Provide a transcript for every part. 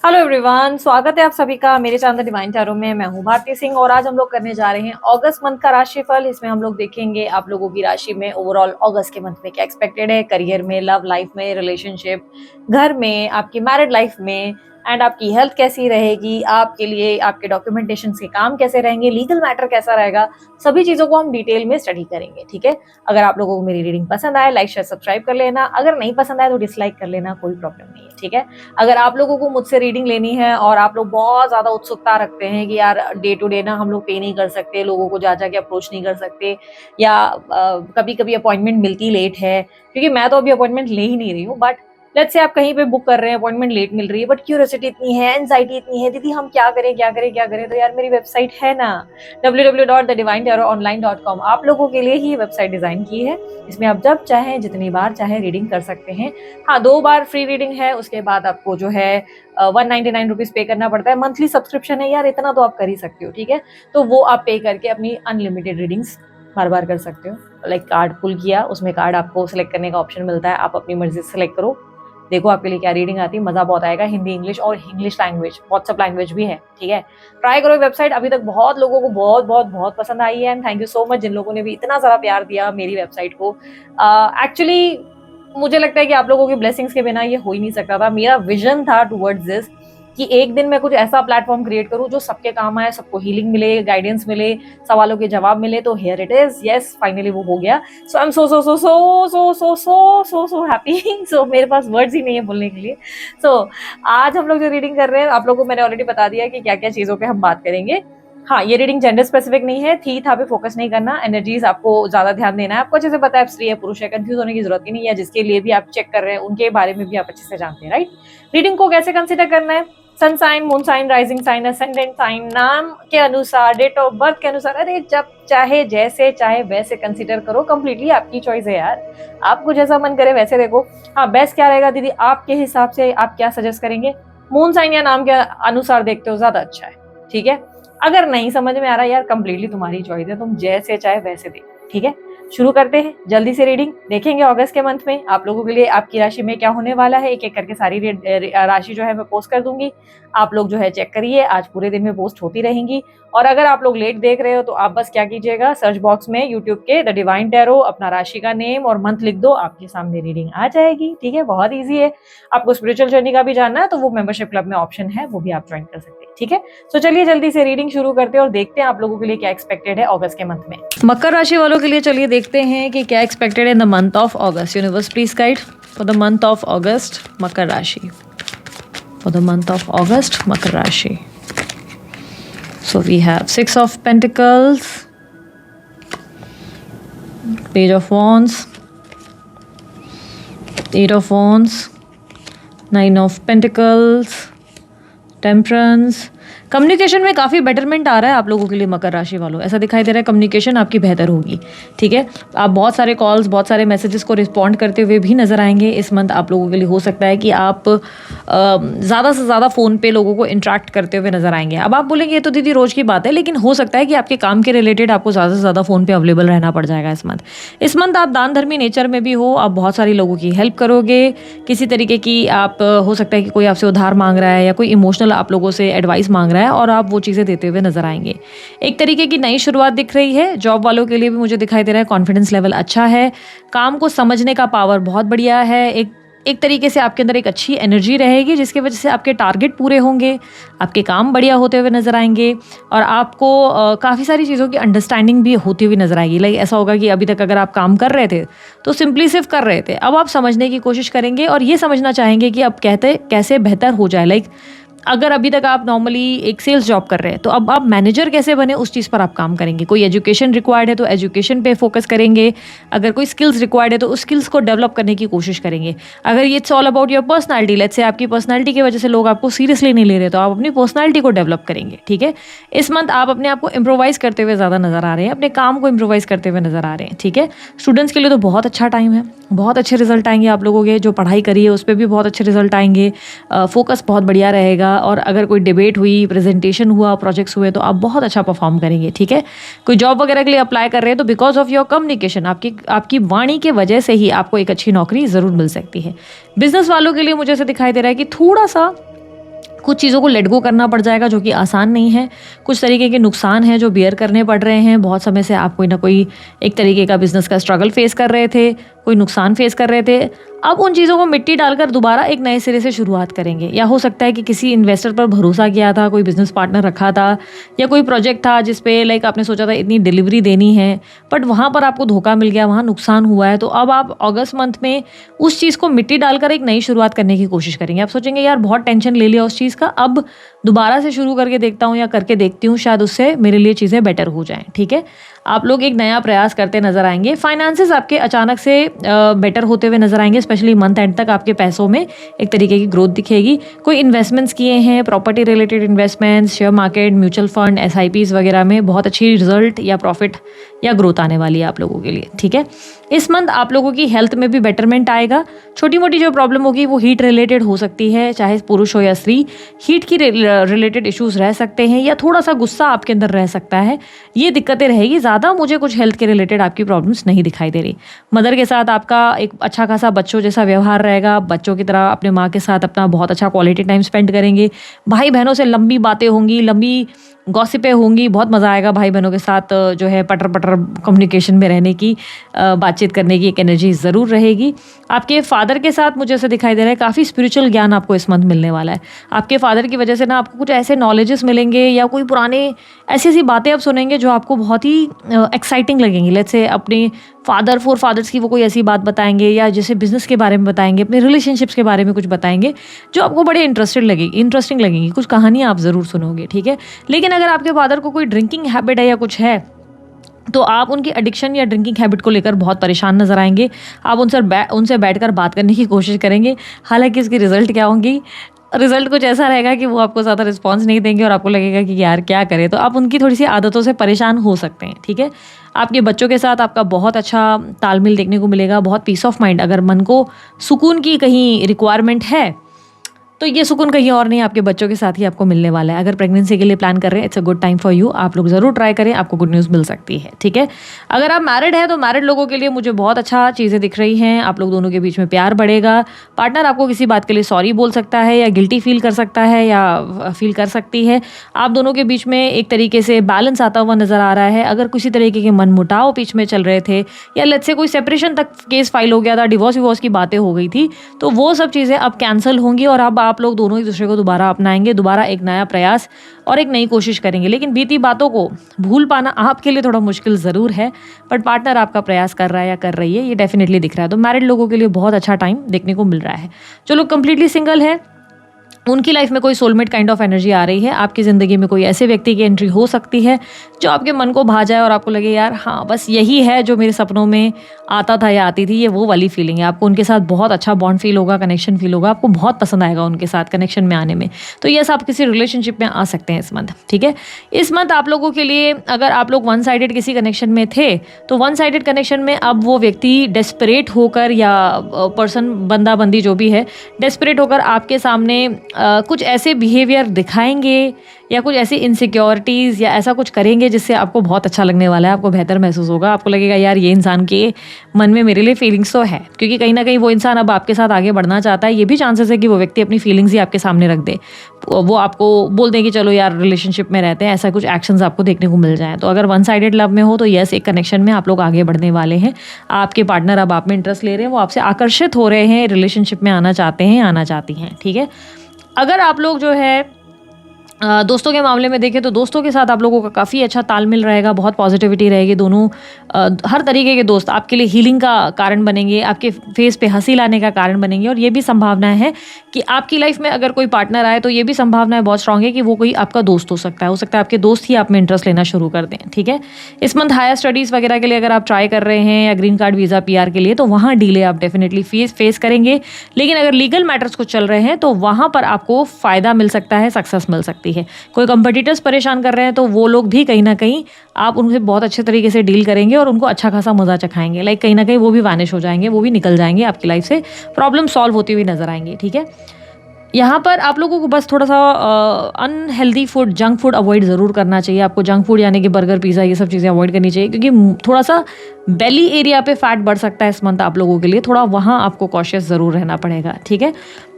Hello everyone, स्वागत है आप सभी का मेरे चैनल द डिवाइन टैरो में। मैं हूं भारती सिंह और आज हम लोग करने जा रहे हैं अगस्त मंथ का राशिफल। इसमें हम लोग देखेंगे आप लोगों की राशि में ओवरऑल अगस्त के मंथ में क्या एक्सपेक्टेड है, करियर में, लव लाइफ में, रिलेशनशिप, घर में, आपकी मैरिड लाइफ में, एंड आपकी हेल्थ कैसी रहेगी, आपके लिए आपके डॉक्यूमेंटेशन के काम कैसे रहेंगे, लीगल मैटर कैसा रहेगा। सभी चीजों को हम डिटेल में स्टडी करेंगे। ठीक है, अगर आप लोगों को मेरी रीडिंग पसंद आए, लाइक शेयर सब्सक्राइब कर लेना। अगर नहीं पसंद आए तो डिसलाइक कर लेना, कोई प्रॉब्लम नहीं है। ठीक है, अगर आप लोगों को मुझसे रीडिंग लेनी है और आप लोग बहुत ज्यादा उत्सुकता रखते हैं कि यार डे टू डे ना हम लोग पे नहीं कर सकते, लोगों को जा जाके अप्रोच नहीं कर सकते, या कभी कभी अपॉइंटमेंट मिलती लेट है, क्योंकि मैं तो अभी अपॉइंटमेंट ले ही नहीं रही हूँ, बट लेट्स से आप कहीं पे बुक कर रहे हैं, अपॉइंटमेंट लेट मिल रही है, बट क्यूरियोसिटी इतनी है, एंजाइटी इतनी है, दीदी हम क्या करें क्या करें क्या करें, तो यार मेरी वेबसाइट है ना www.thedivinetarot.online.com। आप लोगों के लिए ही वेबसाइट डिजाइन की है। इसमें आप जब चाहें जितनी बार चाहे रीडिंग कर सकते हैं। हाँ, 2 बार फ्री रीडिंग है, उसके बाद आपको जो है 199 रुपीज पे करना पड़ता है। मंथली सब्सक्रिप्शन है यार, इतना तो आप कर ही सकते हो। ठीक है, तो वो आप पे करके अपनी अनलिमिटेड रीडिंग्स बार बार कर सकते हो। लाइक कार्ड पुल किया, उसमें कार्ड आपको सिलेक्ट करने का ऑप्शन मिलता है, आप अपनी मर्जी से सिलेक्ट करो, देखो आपके लिए क्या रीडिंग आती है। मजा बहुत आएगा। हिंदी, इंग्लिश और इंग्लिश लैंग्वेज, व्हाट्सएप लैंग्वेज भी है। ठीक है, ट्राई करो वेबसाइट। अभी तक बहुत लोगों को बहुत बहुत बहुत पसंद आई है, and thank you so much जिन लोगों ने भी इतना सारा प्यार दिया मेरी वेबसाइट को। एक्चुअली मुझे लगता है कि आप लोगों की ब्लेसिंग्स के बिना ये हो ही नहीं सकता था। मेरा विजन था टुवर्ड्स दिस कि एक दिन मैं कुछ ऐसा प्लेटफॉर्म क्रिएट करूं जो सबके काम आए, सबको हीलिंग मिले, गाइडेंस मिले, सवालों के जवाब मिले। तो here it is, yes finally वो हो गया। सो I am so so so so so so so so so happy. सो मेरे पास वर्ड्स ही नहीं है बोलने के लिए। सो आज हम लोग जो रीडिंग कर रहे हैं, आप लोगों को मैंने ऑलरेडी बता दिया कि क्या क्या चीजों पे हम बात करेंगे। हाँ, ये रीडिंग जेंडर स्पेसिफिक नहीं है, थी था पे फोकस नहीं करना, एनर्जीज आपको ज्यादा ध्यान देना है। आपको अच्छे से पता है स्त्री है पुरुष है, कंफ्यूज होने की जरूरत ही नहीं है। जिसके लिए भी आप चेक कर रहे हैं उनके बारे में भी आप अच्छे से जानते हैं, राइट। रीडिंग को कैसे कंसिडर करना है, sun sign, moon sign, rising sign, ascendant sign, नाम के अनुसार, डेट ऑफ बर्थ के अनुसार, अरे जब चाहे जैसे चाहे वैसे कंसिडर करो। कंप्लीटली आपकी चॉइस है यार, आपको जैसा मन करे वैसे देखो। हाँ, बेस्ट क्या रहेगा दीदी, आपके हिसाब से आप क्या सजेस्ट करेंगे? मून साइन या नाम के अनुसार देखते हो ज्यादा अच्छा है। ठीक है, अगर नहीं समझ में आ रहा यार, कंप्लीटली तुम्हारी चॉइस है, तुम जैसे चाहे वैसे देखो। ठीक है, शुरू करते हैं जल्दी से रीडिंग। देखेंगे अगस्त के मंथ में आप लोगों के लिए आपकी राशि में क्या होने वाला है। एक एक करके सारी राशि जो है मैं पोस्ट कर दूंगी, आप लोग जो है चेक करिए। आज पूरे दिन में पोस्ट होती रहेंगी। और अगर आप लोग लेट देख रहे हो तो आप बस क्या कीजिएगा, सर्च बॉक्स में यूट्यूब के द डिवाइन टैरो अपना राशि का नेम और मंथ लिख दो, आपके सामने रीडिंग आ जाएगी। ठीक है, बहुत ईजी है। आपको स्पिरिचुअल जर्नी का भी जानना है तो वो मेंबरशिप क्लब में ऑप्शन है, वो भी आप ज्वाइन कर सकते हैं। ठीक है, तो चलिए जल्दी से रीडिंग शुरू करते हैं और देखते हैं आप लोगों के लिए क्या एक्सपेक्टेड है अगस्त के मंथ में। मकर राशि वालों के लिए चलिए देखते हैं कि क्या एक्सपेक्टेड है in the month of August. Universe please guide for the month of August मकर राशि, for the month of August, Makar Rashi. So we have 6 of Pentacles, Page of Wands, 8 of Wands, 9 of Pentacles, Temperance. Communication में काफ़ी betterment आ रहा है आप लोगों के लिए मकर राशि वालों, ऐसा दिखाई दे रहा है कम्युनिकेशन आपकी बेहतर होगी। ठीक है, आप बहुत सारे कॉल्स, बहुत सारे मैसेजेस को रिस्पॉन्ड करते हुए भी नजर आएंगे इस मंथ। आप लोगों के लिए हो सकता है कि आप ज़्यादा से ज़्यादा फ़ोन पे लोगों को इंटरेक्ट करते हुए नजर आएंगे। अब आप बोलेंगे ये तो दीदी रोज़ की बात है, लेकिन हो सकता है कि आपके काम के रिलेटेड आपको ज़्यादा से ज़्यादा फ़ोन पे अवेलेबल रहना पड़ जाएगा इस मंथ। इस मंथ आप दान धर्मी नेचर में भी हो, आप बहुत सारी लोगों की हेल्प करोगे किसी तरीके की। आप हो सकता है कि कोई आपसे उधार मांग रहा है या कोई इमोशनल आप लोगों से एडवाइस मांग रहा है और आप वो चीज़ें देते हुए नजर आएंगे। एक तरीके की नई शुरुआत दिख रही है। जॉब वालों के लिए भी मुझे दिखाई दे रहा है कॉन्फिडेंस लेवल अच्छा है, काम को समझने का पावर बहुत बढ़िया है। एक तरीके से आपके अंदर एक अच्छी एनर्जी रहेगी जिसकी वजह से आपके टारगेट पूरे होंगे, आपके काम बढ़िया होते हुए नजर आएंगे और आपको काफ़ी सारी चीज़ों की अंडरस्टैंडिंग भी होती हुई नजर आएगी। लाइक ऐसा होगा कि अभी तक अगर आप काम कर रहे थे तो सिंपली सिर्फ कर रहे थे, अब आप समझने की कोशिश करेंगे और ये समझना चाहेंगे कि अब कहते कैसे बेहतर हो जाए। लाइक अगर अभी तक आप नॉर्मली एक सेल्स जॉब कर रहे हैं तो अब आप मैनेजर कैसे बने उस चीज़ पर आप काम करेंगे। कोई एजुकेशन रिक्वायर्ड है तो एजुकेशन पे फोकस करेंगे, अगर कोई स्किल्स रिक्वायर्ड है तो उस स्किल्स को डेवलप करने की कोशिश करेंगे। अगर ये it's all about your personality, let's say आपकी पर्सनालिटी की वजह से लोग आपको सीरियसली नहीं ले रहे तो आप अपनी पर्सनालिटी को डेवलप करेंगे। ठीक है, इस मंथ आप अपने आप को इम्प्रोवाइज करते हुए ज़्यादा नजर आ रहे हैं, अपने काम को इम्प्रोवाइज करते हुए नजर आ रहे हैं। ठीक है, स्टूडेंट्स के लिए तो बहुत अच्छा टाइम है, बहुत अच्छे रिजल्ट आएंगे आप लोगों के। जो पढ़ाई करी है उस पर भी बहुत अच्छे रिजल्ट आएंगे, फोकस बहुत बढ़िया रहेगा। और अगर कोई डिबेट हुई, प्रेजेंटेशन हुआ, प्रोजेक्ट्स हुए तो आप बहुत अच्छा परफॉर्म करेंगे। ठीक है, कोई जॉब वगैरह के लिए अप्लाई कर रहे हैं तो बिकॉज ऑफ योर कम्युनिकेशन, आपकी वाणी के वजह से ही आपको एक अच्छी नौकरी जरूर मिल सकती है। बिजनेस वालों के लिए मुझे ऐसा दिखाई दे रहा है कि थोड़ा सा कुछ चीज़ों को लेट गो करना पड़ जाएगा जो कि आसान नहीं है। कुछ तरीके के नुकसान हैं जो बियर करने पड़ रहे हैं। बहुत समय से आप कोई ना कोई एक तरीके का बिजनेस का स्ट्रगल फेस कर रहे थे, कोई नुकसान फेस कर रहे थे। अब उन चीज़ों को मिट्टी डालकर दोबारा एक नए सिरे से शुरुआत करेंगे। या हो सकता है कि किसी इन्वेस्टर पर भरोसा किया था, कोई बिजनेस पार्टनर रखा था, या कोई प्रोजेक्ट था जिस पे लाइक आपने सोचा था इतनी डिलीवरी देनी है, बट वहाँ पर आपको धोखा मिल गया, वहाँ नुकसान हुआ है। तो अब आप अगस्त मंथ में उस चीज़ को मिट्टी डालकर एक नई शुरुआत करने की कोशिश करेंगे। आप सोचेंगे यार बहुत टेंशन ले लिया उस चीज़ का, अब दोबारा से शुरू करके देखता हूँ या करके देखती हूँ, शायद उससे मेरे लिए चीज़ें बेटर हो जाएं। ठीक है, आप लोग एक नया प्रयास करते नजर आएंगे। फाइनेंसेस आपके अचानक से बेटर होते हुए नजर आएंगे। स्पेशली मंथ एंड तक आपके पैसों में एक तरीके की ग्रोथ दिखेगी। कोई इन्वेस्टमेंट्स किए हैं, property related investments, share market, mutual fund, SIPs वगैरह में बहुत अच्छी रिजल्ट या प्रॉफिट या ग्रोथ आने वाली है आप लोगों के लिए। ठीक है, इस मंथ आप लोगों की हेल्थ में भी बेटरमेंट आएगा। छोटी मोटी जो प्रॉब्लम होगी वो हीट रिलेटेड हो सकती है, चाहे पुरुष हो या स्त्री। हीट की रिलेटेड इश्यूज रह सकते हैं या थोड़ा सा गुस्सा आपके अंदर रह सकता है, ये दिक्कतें रहेगी। ज़्यादा मुझे कुछ हेल्थ के रिलेटेड आपकी प्रॉब्लम्स नहीं दिखाई दे रही। मदर के साथ आपका एक अच्छा खासा बच्चों जैसा व्यवहार रहेगा। बच्चों की तरह अपने माँ के साथ अपना बहुत अच्छा क्वालिटी टाइम स्पेंड करेंगे। भाई बहनों से लंबी बातें होंगी, लंबी गॉसिपें होंगी। बहुत मज़ा आएगा भाई बहनों के साथ जो है पटर पटर कम्युनिकेशन में रहने की, बातचीत करने की एक एनर्जी ज़रूर रहेगी। आपके फादर के साथ मुझे ऐसा दिखाई दे रहा है काफ़ी स्पिरिचुअल ज्ञान आपको इस मंथ मिलने वाला है। आपके फादर की वजह से ना आपको कुछ ऐसे नॉलेजेस मिलेंगे या कोई पुराने ऐसी ऐसी बातें आप सुनेंगे जो आपको बहुत ही एक्साइटिंग लगेंगी। लेट्स से अपने फादर फोर फादर्स की वो कोई ऐसी बात बताएंगे या जैसे बिजनेस के बारे में बताएंगे, अपने रिलेशनशिप्स के बारे में कुछ बताएंगे जो आपको बड़े इंटरेस्टिंग लगेंगी। कुछ कहानियाँ आप ज़रूर सुनोगे। ठीक है, लेकिन अगर आपके फादर को कोई ड्रिंकिंग हैबिट है या कुछ है तो आप उनकी एडिक्शन या ड्रिंकिंग हैबिट को लेकर बहुत परेशान नजर आएंगे। आप उनसे बैठकर बात करने की कोशिश करेंगे। हालांकि इसकी रिजल्ट क्या होंगी, रिजल्ट कुछ ऐसा रहेगा कि वो आपको ज़्यादा रिस्पॉन्स नहीं देंगे और आपको लगेगा कि यार क्या करें। तो आप उनकी थोड़ी सी आदतों से परेशान हो सकते हैं। ठीक है, आपके बच्चों के साथ आपका बहुत अच्छा तालमेल देखने को मिलेगा, बहुत पीस ऑफ माइंड। अगर मन को सुकून की कहीं रिक्वायरमेंट है तो ये सुकून कहीं और नहीं, आपके बच्चों के साथ ही आपको मिलने वाला है। अगर प्रेगनेंसी के लिए प्लान कर रहे हैं, it's a good time for you. आप लोग ज़रूर ट्राई करें, आपको गुड न्यूज़ मिल सकती है। ठीक है, अगर आप मैरिड हैं तो मैरिड लोगों के लिए मुझे बहुत अच्छा चीज़ें दिख रही हैं। आप लोग दोनों के बीच में प्यार बढ़ेगा। पार्टनर आपको किसी बात के लिए सॉरी बोल सकता है या गिल्टी फील कर सकता है या फील कर सकती है। आप दोनों के बीच में एक तरीके से बैलेंस आता हुआ नजर आ रहा है। अगर किसी तरीके के मनमुटाव बीच में चल रहे थे या लेट्स से कोई सेपरेशन तक केस फाइल हो गया था, डिवोर्स की बातें हो गई थी, तो वो सब चीज़ें अब कैंसिल होंगी और अब आप लोग दोनों एक दूसरे को दोबारा अपनाएंगे, दोबारा एक नया प्रयास और एक नई कोशिश करेंगे। लेकिन बीती बातों को भूल पाना आपके लिए थोड़ा मुश्किल ज़रूर है, बट पार्टनर आपका प्रयास कर रहा है या कर रही है, ये डेफिनेटली दिख रहा है। तो मैरिड लोगों के लिए बहुत अच्छा टाइम देखने को मिल रहा है। जो लोग कंप्लीटली सिंगल है उनकी लाइफ में कोई सोलमेट काइंड ऑफ एनर्जी आ रही है। आपकी ज़िंदगी में कोई ऐसे व्यक्ति की एंट्री हो सकती है जो आपके मन को भा जाए और आपको लगे यार हाँ बस यही है जो मेरे सपनों में आता था या आती थी। ये वो वाली फीलिंग है। आपको उनके साथ बहुत अच्छा बॉन्ड फील होगा, कनेक्शन फील होगा, आपको बहुत पसंद आएगा उनके साथ कनेक्शन में आने में। तो यस, आप किसी रिलेशनशिप में आ सकते हैं इस मंथ। ठीक है, इस मंथ आप लोगों के लिए अगर आप लोग वन साइडेड किसी कनेक्शन में थे तो वन साइडेड कनेक्शन में अब वो व्यक्ति डेस्परेट होकर या पर्सन बंदा बंदी जो भी है डेस्परेट होकर आपके सामने कुछ ऐसे बिहेवियर दिखाएंगे या कुछ ऐसी इनसिक्योरिटीज़ या ऐसा कुछ करेंगे जिससे आपको बहुत अच्छा लगने वाला है, आपको बेहतर महसूस होगा। आपको लगेगा यार ये इंसान के मन में मेरे लिए फीलिंग्स तो है, क्योंकि कहीं ना कहीं वो इंसान अब आपके साथ आगे बढ़ना चाहता है। ये भी चांसेस है कि वो व्यक्ति अपनी फीलिंग्स ही आपके सामने रख दे, वो आपको बोल दें कि चलो यार रिलेशनशिप में रहते हैं, ऐसा कुछ एक्शंस आपको देखने को मिल जाए। तो अगर वन साइडेड लव में हो तो यस, एक कनेक्शन में आप लोग आगे बढ़ने वाले हैं। आपके पार्टनर अब आप में इंटरेस्ट ले रहे हैं, वो आपसे आकर्षित हो रहे हैं, रिलेशनशिप में आना चाहते हैं, आना चाहती हैं। ठीक है, अगर आप लोग जो है दोस्तों के मामले में देखें तो दोस्तों के साथ आप लोगों का काफ़ी अच्छा तालमेल रहेगा, बहुत पॉजिटिविटी रहेगी। दोनों हर तरीके के दोस्त आपके लिए हीलिंग का कारण बनेंगे, आपके फेस पे हंसी लाने का कारण बनेंगे। और ये भी संभावना है कि आपकी लाइफ में अगर कोई पार्टनर आए तो ये भी संभावना है बहुत स्ट्रांग है कि वो कोई आपका दोस्त हो सकता है आपके दोस्त ही आप में इंटरेस्ट लेना शुरू कर दें। ठीक है, इस मंथ हायर स्टडीज़ वगैरह के लिए अगर आप ट्राई कर रहे हैं या ग्रीन कार्ड वीज़ा PR के लिए, तो वहाँ डीले आप डेफिनेटली फेस करेंगे। लेकिन अगर लीगल मैटर्स कुछ चल रहे हैं तो वहाँ पर आपको फ़ायदा मिल सकता है, सक्सेस मिल सकती है। कोई कंपटीटर्स परेशान कर रहे हैं तो वो लोग भी कहीं ना कहीं आप उनसे बहुत अच्छे तरीके से डील करेंगे और उनको अच्छा खासा मजा चखाएंगे। लाइक कहीं ना कहीं वो भी वैनिश हो जाएंगे, वो भी निकल जाएंगे आपकी लाइफ से, प्रॉब्लम सॉल्व होती हुई नजर आएंगी। ठीक है, यहाँ पर आप लोगों को बस थोड़ा सा unhealthy food, junk food avoid ज़रूर करना चाहिए। आपको जंक फूड यानी कि बर्गर, पिज़्ज़ा, ये सब चीज़ें अवॉइड करनी चाहिए, क्योंकि थोड़ा सा बेली एरिया पे फैट बढ़ सकता है इस मंथ आप लोगों के लिए। थोड़ा वहाँ आपको कॉशियस ज़रूर रहना पड़ेगा। ठीक है,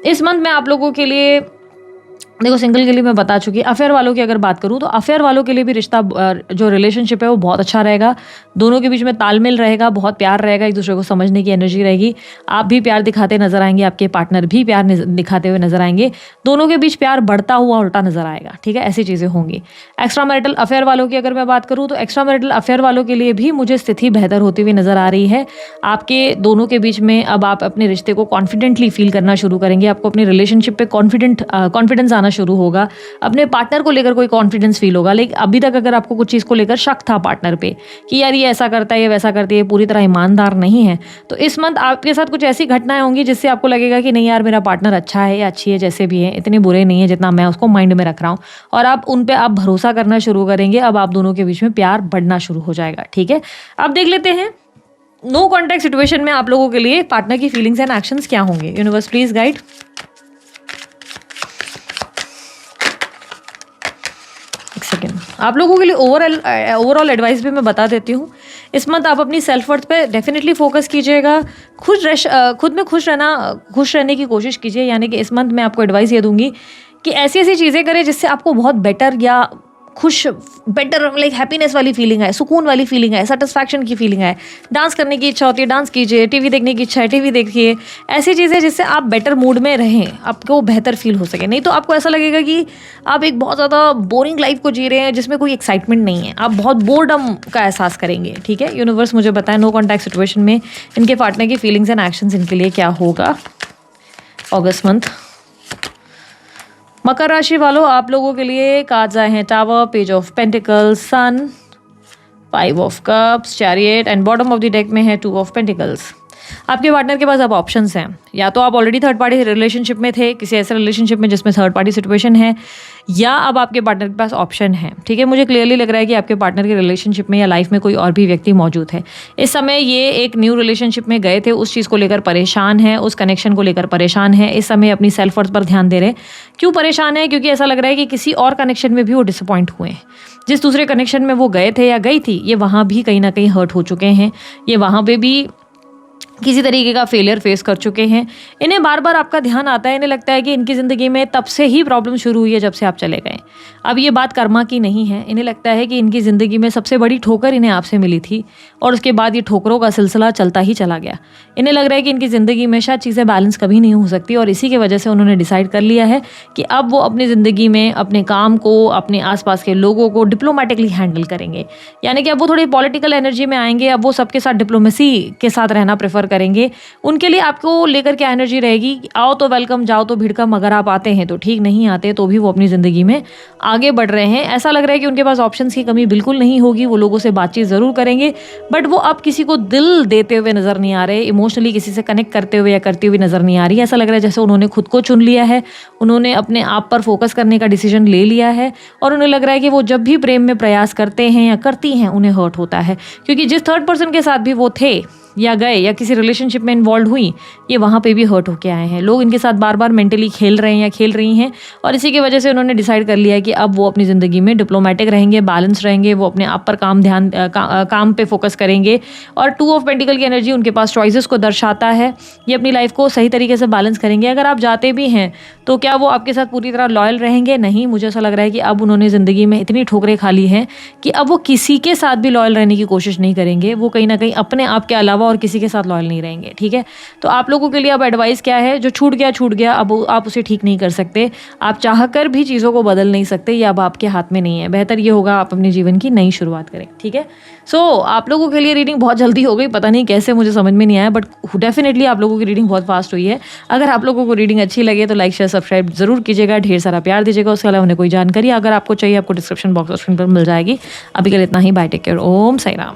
इस मंथ में आप लोगों के लिए देखो सिंगल के लिए मैं बता चुकी, अफेयर वालों की अगर बात करूँ तो अफेयर वालों के लिए भी रिश्ता जो रिलेशनशिप है वो बहुत अच्छा रहेगा। दोनों के बीच में तालमेल रहेगा, बहुत प्यार रहेगा, एक दूसरे को समझने की एनर्जी रहेगी। आप भी प्यार दिखाते नजर आएंगे, आपके पार्टनर भी प्यार दिखाते हुए नजर आएंगे। दोनों के बीच प्यार बढ़ता हुआ उल्टा नजर आएगा, ठीक है, ऐसी चीज़ें होंगी। एक्स्ट्रा मैरिटल अफेयर वालों की अगर मैं बात करूँ तो एक्स्ट्रा मैरिटल अफेयर वालों के लिए भी मुझे स्थिति बेहतर होती हुई नजर आ रही है। आपके दोनों के बीच में अब आप अपने रिश्ते को कॉन्फिडेंटली फील करना शुरू करेंगे। आपको अपनी रिलेशनशिप पे कॉन्फिडेंस आना शुरू होगा। अपने पार्टनर को लेकर कोई कॉन्फिडेंस फील होगा। लेकिन अभी तक अगर आपको कुछ चीज़ को लेकर शक था पार्टनर पे कि यार ये ऐसा करता है, ये वैसा करती है, पूरी तरह ईमानदार नहीं है, तो इस मंथ आपके साथ कुछ ऐसी घटनाएं होंगी जिससे आपको लगेगा कि नहीं यार मेरा पार्टनर अच्छा है या अच्छी है, जैसे भी है, इतने बुरे नहीं है जितना मैं उसको माइंड में रख रहा हूँ। और आप उन पे आप भरोसा करना शुरू करेंगे। अब आप दोनों के बीच में प्यार बढ़ना शुरू हो जाएगा, ठीक है। अब देख लेते हैं नो कॉन्टैक्ट सिचुएशन में आप लोगों के लिए पार्टनर की फीलिंग्स एंड एक्शंस क्या होंगे। Universe please guide. एक सेकेंड, आप लोगों के लिए ओवरऑल एडवाइस भी मैं बता देती हूँ। इस मंथ आप अपनी सेल्फ वर्थ पे डेफिनेटली फोकस कीजिएगा। खुद में खुश रहने की कोशिश कीजिए। यानी कि इस मंथ मैं आपको एडवाइस ये दूंगी कि ऐसी ऐसी चीज़ें करें जिससे आपको बहुत बेटर लाइक हैप्पीनेस वाली फीलिंग है, सुकून वाली फीलिंग है, सेटिस्फैक्शन की फीलिंग है। डांस करने की इच्छा होती है, डांस कीजिए। टीवी देखने की इच्छा है, टीवी देखिए। ऐसी चीज़ें जिससे आप बेटर मूड में रहें, आपको बेहतर फील हो सके। नहीं तो आपको ऐसा लगेगा कि आप एक बहुत ज़्यादा बोरिंग लाइफ को जी रहे हैं जिसमें कोई एक्साइटमेंट नहीं है। आप बहुत बोर्डम का एहसास करेंगे, ठीक है। यूनिवर्स मुझे बताएं नो कॉन्टैक्ट सिचुएशन में इनके पार्टनर की फीलिंग्स एंड एक्शंस इनके लिए क्या होगा अगस्त मंथ। मकर राशि वालों, आप लोगों के लिए कार्ड्स आए हैं tower, page of pentacles, sun, 5 of cups, chariot and bottom of the deck में है 2 ऑफ पेंटिकल्स। आपके पार्टनर के पास अब ऑप्शंस हैं। या तो आप ऑलरेडी थर्ड पार्टी रिलेशनशिप में थे, किसी ऐसे रिलेशनशिप में जिसमें थर्ड पार्टी सिचुएशन है, या अब आपके पार्टनर के पास ऑप्शन है, ठीक है। मुझे क्लियरली लग रहा है कि आपके पार्टनर के रिलेशनशिप में या लाइफ में कोई और भी व्यक्ति मौजूद है। इस समय ये एक न्यू रिलेशनशिप में गए थे, उस चीज़ को लेकर परेशान है, उस कनेक्शन को लेकर परेशान है। इस समय अपनी सेल्फ वर्थ पर ध्यान दे रहे हैं। क्यों परेशान है? क्योंकि ऐसा लग रहा है कि किसी और कनेक्शन में भी वो डिसअपॉइंट हुए हैं। जिस दूसरे कनेक्शन में वो गए थे या गई थी, ये वहाँ भी कहीं ना कहीं हर्ट हो चुके हैं। ये वहाँ पे भी किसी तरीके का फेलियर फेस कर चुके हैं। इन्हें बार बार आपका ध्यान आता है। इन्हें लगता है कि इनकी ज़िंदगी में तब से ही प्रॉब्लम शुरू हुई है जब से आप चले गए। अब ये बात कर्मा की नहीं है। इन्हें लगता है कि इनकी ज़िंदगी में सबसे बड़ी ठोकर इन्हें आपसे मिली थी और उसके बाद ये ठोकरों का सिलसिला चलता ही चला गया। इन्हें लग रहा है कि इनकी ज़िंदगी में शायद चीज़ें बैलेंस कभी नहीं हो सकती और इसी की वजह से उन्होंने डिसाइड कर लिया है कि अब वो अपनी ज़िंदगी में अपने काम को, अपने आसपास के लोगों को डिप्लोमेटिकली हैंडल करेंगे। यानी कि अब वो थोड़ी पॉलिटिकल एनर्जी में आएंगे। अब वो सबके साथ डिप्लोमेसी के साथ रहना प्रेफर करेंगे। उनके लिए आपको लेकर क्या एनर्जी रहेगी? आओ तो वेलकम, जाओ तो भिड़कम। अगर आप आते हैं तो ठीक, नहीं आते तो भी वो अपनी ज़िंदगी में आगे बढ़ रहे हैं। ऐसा लग रहा है कि उनके पास ऑप्शंस की कमी बिल्कुल नहीं होगी। वो लोगों से बातचीत ज़रूर करेंगे, बट वो अब किसी को दिल देते हुए नज़र नहीं आ रहे। इमोशनली किसी से कनेक्ट करते हुए या करती हुई नज़र नहीं आ रही। ऐसा लग रहा है जैसे उन्होंने खुद को चुन लिया है, उन्होंने अपने आप पर फोकस करने का डिसीजन ले लिया है और उन्हें लग रहा है कि वो जब भी प्रेम में प्रयास करते हैं या करती हैं, उन्हें हर्ट होता है। क्योंकि जिस थर्ड पर्सन के साथ भी वो थे या गए या किसी रिलेशनशिप में इन्वॉल्व हुई, ये वहाँ पे भी हर्ट होके आए हैं। लोग इनके साथ बार बार मेंटली खेल रहे हैं या खेल रही हैं और इसी की वजह से उन्होंने डिसाइड कर लिया है कि अब वो अपनी ज़िंदगी में डिप्लोमेटिक रहेंगे, बैलेंस रहेंगे। वो अपने आप पर काम पे फोकस करेंगे। और 2 ऑफ पेंटिकल की एनर्जी उनके पास चॉइसेस को दर्शाता है। ये अपनी लाइफ को सही तरीके से बैलेंस करेंगे। अगर आप जाते भी हैं तो क्या वो आपके साथ पूरी तरह लॉयल रहेंगे? नहीं, मुझे ऐसा लग रहा है कि अब उन्होंने ज़िंदगी में इतनी ठोकरें खा ली हैं कि अब वो किसी के साथ भी लॉयल रहने की कोशिश नहीं करेंगे। वो कहीं ना कहीं अपने आप के अलावा और किसी के साथ लॉयल नहीं रहेंगे, ठीक है। तो आप लोगों के लिए अब एडवाइस क्या है? जो छूट गया, अब आप उसे ठीक नहीं कर सकते। आप चाहकर भी चीज़ों को बदल नहीं सकते। ये अब आपके हाथ में नहीं है। बेहतर ये होगा आप अपने जीवन की नई शुरुआत करें, ठीक है। सो आप लोगों के लिए रीडिंग बहुत जल्दी हो गई, पता नहीं कैसे, मुझे समझ में नहीं आया, बट डेफिनेटली आप लोगों की रीडिंग बहुत फास्ट हुई है। अगर आप लोगों को रीडिंग अच्छी लगे तो लाइक शेयर सब्सक्राइब जरूर कीजिएगा, ढेर सारा प्यार दीजिएगा। उसके अलावा उन्हें कोई जानकारी अगर आपको चाहिए, आपको डिस्क्रिप्शन बॉक्स ऑप्शन पर मिल जाएगी। अभी के लिए इतना ही। बाय, टेक केयर, ओम साई राम।